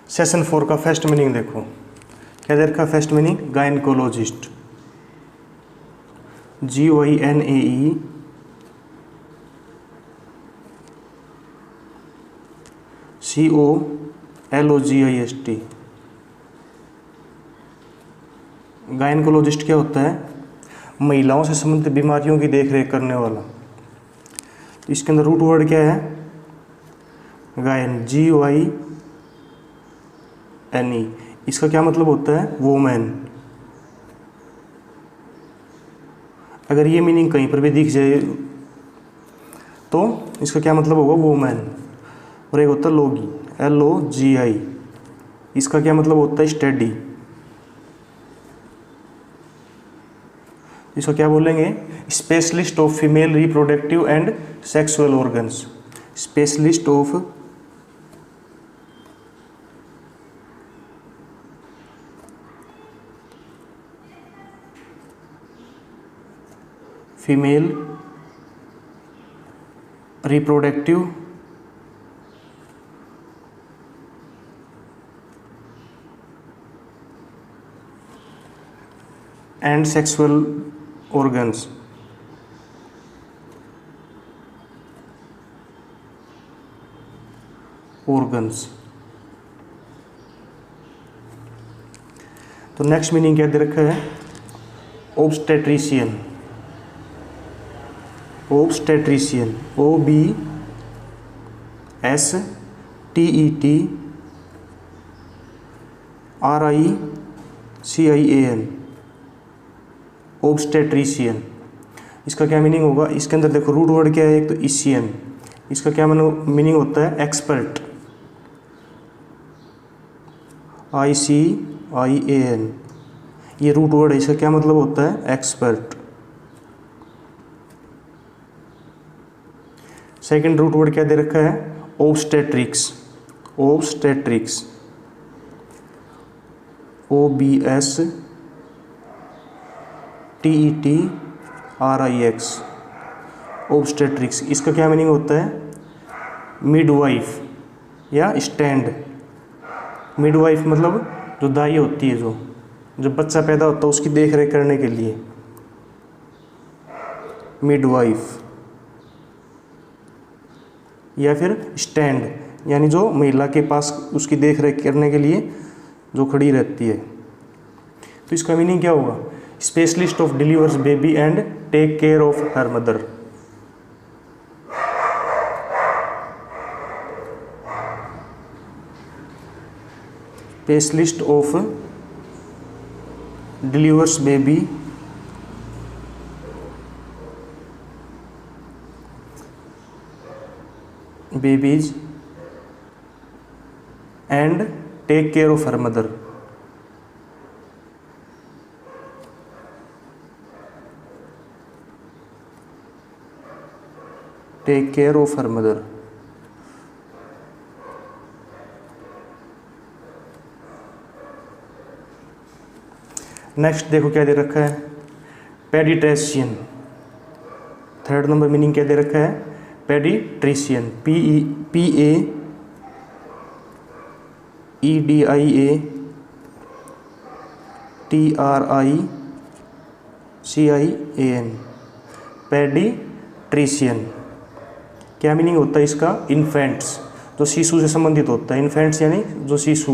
Session 4 का first meaning देखो, क्या दे रखा first meaning? Gynaecologist, GYNAE COLOGIST। Gynaecologist क्या होता है? महिलाओं से संबंधित बीमारियों की देखरेख करने वाला। तो इसके अंदर रूट वर्ड क्या है? गायन, GYNE। इसका क्या मतलब होता है? वोमेन। अगर ये मीनिंग कहीं पर भी दिख जाए तो इसका क्या मतलब होगा? वोमेन। और एक होता है लोगी, LOGI। इसका क्या मतलब होता है? स्टडी। इसको क्या बोलेंगे? Specialist of female reproductive and sexual organs. Specialist of female reproductive and sexual organs. तो नेक्स्ट मीनिंग क्या दे रखा है? ऑब्स्टेट्रिशियन। Obstetrician, OBSTETRICIAN। ऑब्स्टेट्रिशियन, इसका क्या मीनिंग होगा? इसके अंदर देखो रूट वर्ड क्या है? एक तो इशियन। इसका क्या मीनिंग होता है? Expert, ICIAN। ये रूट वर्ड है, इसका क्या मतलब होता है? एक्सपर्ट। सेकंड रूट वर्ड क्या दे रखा है? ऑब्स्टेट्रिक्स। Obstetrics, OBSTETRIX। ऑब्स्टेट्रिक्स, इसका क्या मीनिंग होता है? मिडवाइफ या स्टैंड। मिडवाइफ मतलब जो दाई होती है, जो जब बच्चा पैदा होता है उसकी देख रेख करने के लिए, मिडवाइफ। या फिर स्टैंड, यानी जो महिला के पास उसकी देख रेख करने के लिए जो खड़ी रहती है। तो इसका मीनिंग क्या होगा? Specialist of delivers baby and take care of her mother. Specialist of delivers babies and take care of her mother. Take care of her mother. Next देखो क्या दे रखा है? पेडिट्रेशियन। थर्ड नंबर मीनिंग क्या दे रखा है? Paediatrician, PAEDIATRICIAN। पेडिट्रिशियन क्या meaning होता है इसका? इन्फेंट्स, जो शिशु से संबंधित होता है। इन्फेंट्स यानी जो शिशु।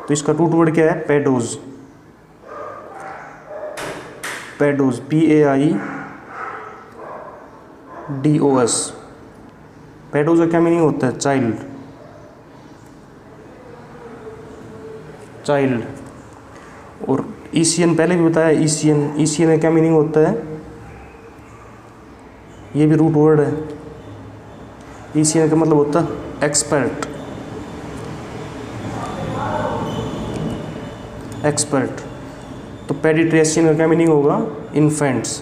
तो इसका रूट वर्ड क्या है? पेडोज। पेडोज, PAIDOS। पेडोज का क्या मीनिंग होता है? चाइल्ड। चाइल्ड। और ईशियन पहले भी बताया, ईशियन। ईशियन का क्या मीनिंग होता है? ये भी रूट वर्ड है। ईशियन का मतलब होता है एक्सपर्ट। एक्सपर्ट। तो पेडिट्रिशियन का क्या मीनिंग होगा? इन्फेंट्स।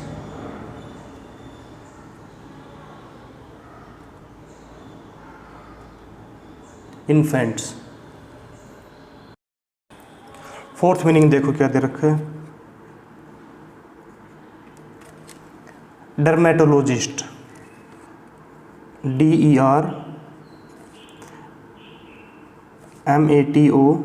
इन्फेंट्स। फोर्थ मीनिंग देखो क्या दे रखा है? Dermatologist, MATOLOGIST,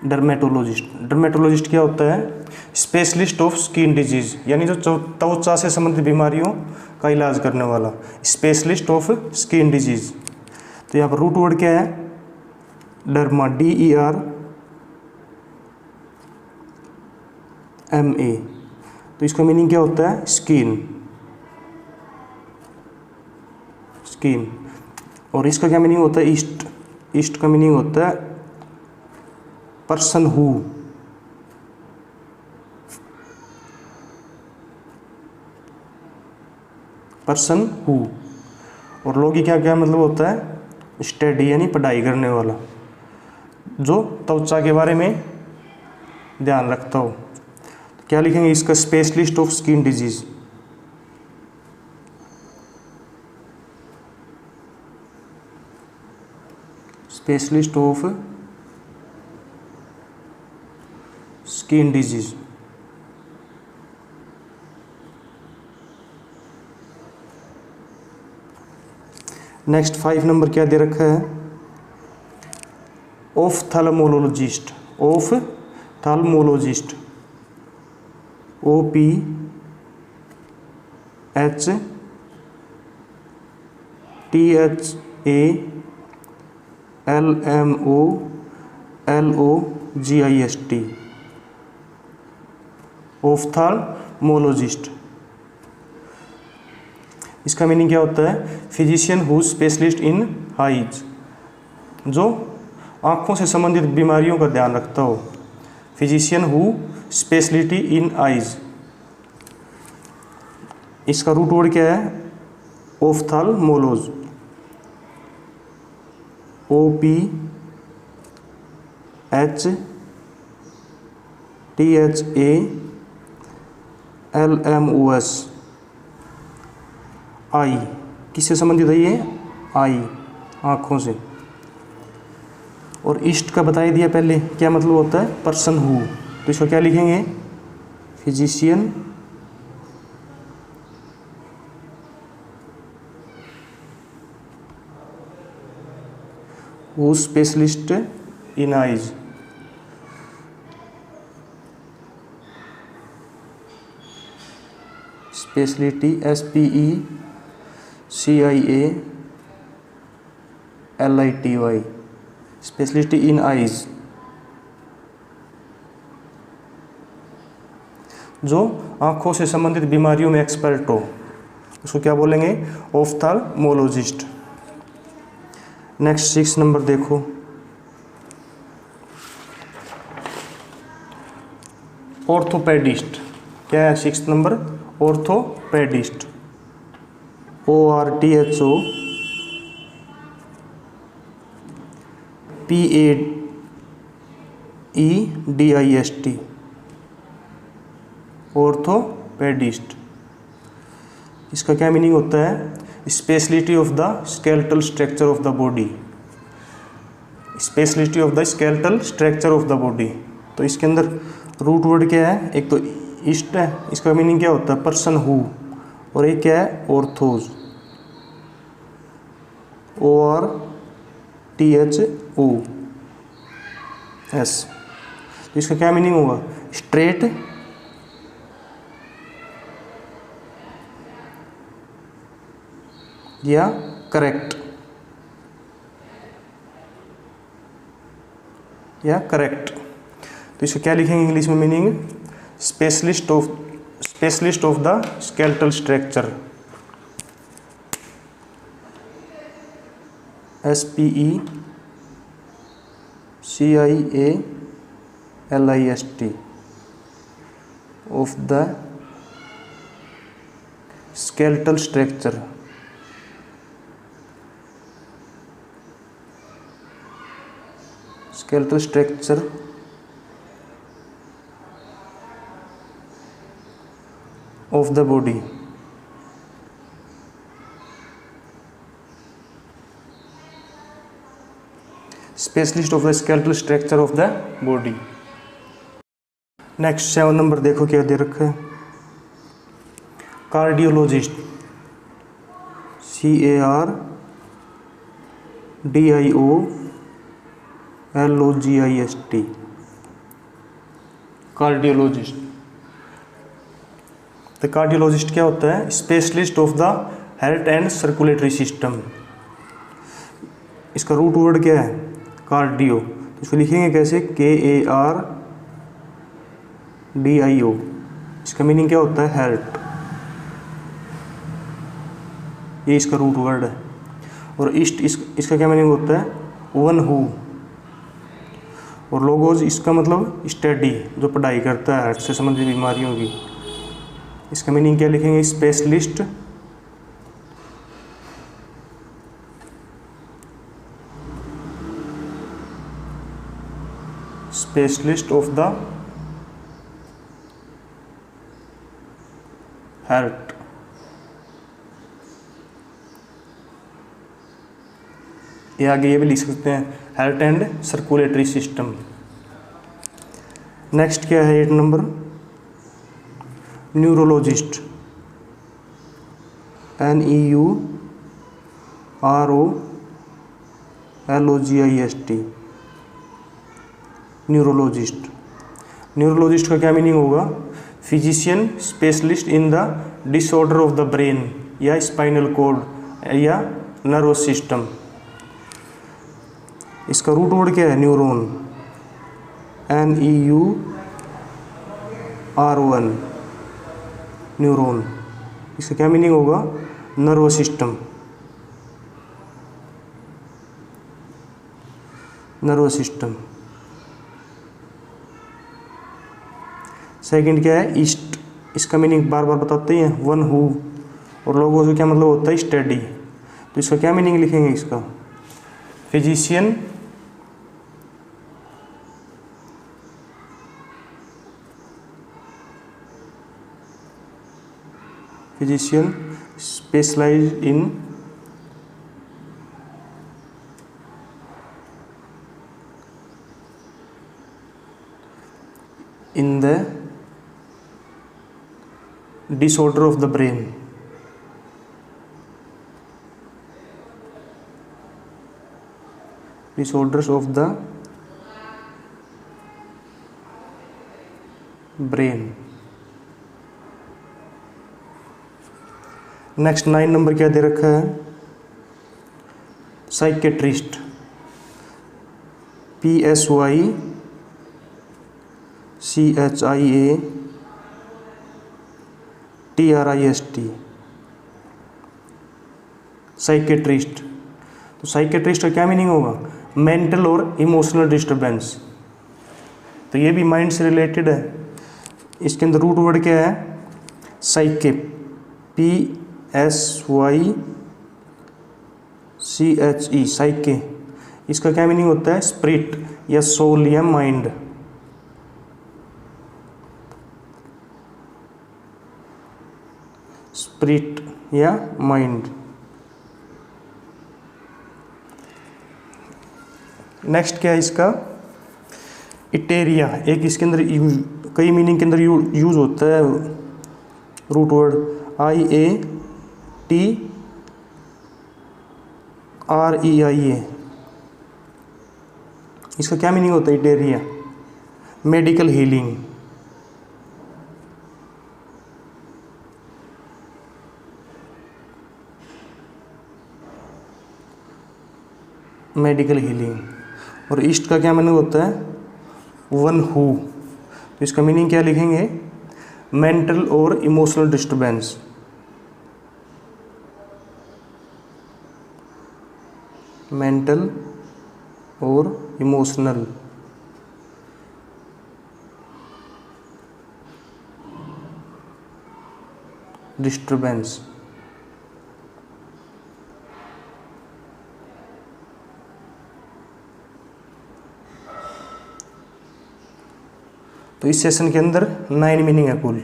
dermatologist. डर्मेटोलॉजिस्ट क्या होता है? स्पेशलिस्ट ऑफ स्किन डिजीज, यानी जो त्वचा से संबंधित बीमारियों का इलाज करने वाला, स्पेशलिस्ट ऑफ स्किन डिजीज। तो यहाँ पर रूट वर्ड क्या है? Derma, DERMA। तो इसका मीनिंग क्या होता है? स्किन। और इसका क्या मीनिंग होता है? ईस्ट। ईस्ट का मीनिंग होता है पर्सन हु। और लोगी क्या क्या मतलब होता है? स्टडी, यानी पढ़ाई करने वाला, जो त्वचा के बारे में ध्यान रखता हो। तो क्या लिखेंगे इसका? Specialist of skin disease. Specialist of skin disease. Next 5 number क्या दे रखा है? ऑफ्थाल्मोलॉजिस्ट। ऑफ्थाल्मोलॉजिस्ट, OPHTHALMOLOGIST, ऑफ्थाल्मोलॉजिस्ट। इसका मीनिंग क्या होता है? Physician who specialist in eyes, जो आँखों से संबंधित बीमारियों का ध्यान रखता हो। Physician who speciality in eyes. इसका रूट वर्ड क्या है? ऑफ्थाल्मोलॉज, OPHTHALMOS, आई। किससे संबंधित है ये? आई, आँखों से। और ईस्ट का बता ही दिया पहले, क्या मतलब होता है? Person who. तो इसको क्या लिखेंगे? Physician who specialist in eyes. Speciality SPECIALITY, speciality in eyes, जो आँखों से संबंधित बीमारियों में एक्सपर्ट हो, उसको क्या बोलेंगे? ऑफ्थाल्मोलॉजिस्ट। नेक्स्ट 6 नंबर देखो, ऑर्थोपेडिस्ट। क्या है 6 नंबर? Orthopaedist, ORTHOPAEDIST, orthopaedist. इसका क्या मीनिंग होता है? Speciality of the skeletal structure of the body. Speciality of the skeletal structure of the body. तो इसके अंदर रूट वर्ड क्या है? एक तो ईस्ट है, इसका मीनिंग क्या होता है? Person who. और एक क्या है? ऑर्थोज, ORTHOS। तो इसका क्या मीनिंग होगा? स्ट्रेट, या करेक्ट, तो इसको क्या लिखेंगे इंग्लिश में meaning? Specialist of the skeletal structure, SPECIALIST, of the skeletal structure. Skeletal structure of the body. Specialist of the skeletal structure of the body. Next 7 number देखो क्या दे रखा है? कार्डियोलॉजिस्ट। CARDIOLOGIST, cardiologist. तो कार्डियोलॉजिस्ट क्या होता है? Specialist of the heart and circulatory system. इसका root word क्या है? कार्डियो। तो इसको लिखेंगे कैसे? KARDIO। इसका मीनिंग क्या होता है? हार्ट। ये इसका रूट वर्ड है। और ईस्ट इसका क्या मीनिंग होता है? One who. और लोगोज इसका मतलब स्टडी, जो पढ़ाई करता है हार्ट से संबंधित बीमारियों की। इसका मीनिंग क्या लिखेंगे? Specialist of the heart. ये आगे ये भी लिख सकते हैं, heart and circulatory system. Next क्या है? 8 number, neurologist. NEUROLOGIST, neurologist. Neurologist का क्या मीनिंग होगा? Physician specialist in the disorder of the brain या स्पाइनल कॉर्ड या नर्वस सिस्टम। इसका रूट वर्ड क्या है? Neuron, NEURON, neuron. इसका क्या मीनिंग होगा? Nervous system, nervous system. Second क्या है? ईस्ट। इसका मीनिंग बार बार बताते हैं, वन हु। और लोगों से क्या मतलब होता है? स्टडी। तो इसका क्या मीनिंग लिखेंगे? इसका physician specialized in the disorder of the brain, disorders of the brain। Next 9 number क्या दे रखा है? Psychiatrist, PSYCHIATRIST, psychiatrist. तो साइकेट्रिस्ट का क्या मीनिंग होगा? मेंटल और इमोशनल डिस्टर्बेंस। तो ये भी माइंड से रिलेटेड है। इसके अंदर रूट वर्ड क्या है? साइके, PSYCHE, साइके। इसका क्या मीनिंग होता है? स्पिरिट या सोल या माइंड। स्पिरिट या माइंड। नेक्स्ट क्या है इसका? इटेरिया। एक इसके अंदर कई मीनिंग के अंदर यूज होता है रूट वर्ड, IATREIA। इसका क्या मीनिंग होता है? इटेरिया, मेडिकल हीलिंग। Medical healing. और ईस्ट का क्या मीनिंग होता है? One who. तो इसका मीनिंग क्या लिखेंगे? मेंटल और इमोशनल डिस्टर्बेंस। मेंटल और इमोशनल डिस्टर्बेंस। तो इस सेशन के अंदर 9 मीनिंग है कुल।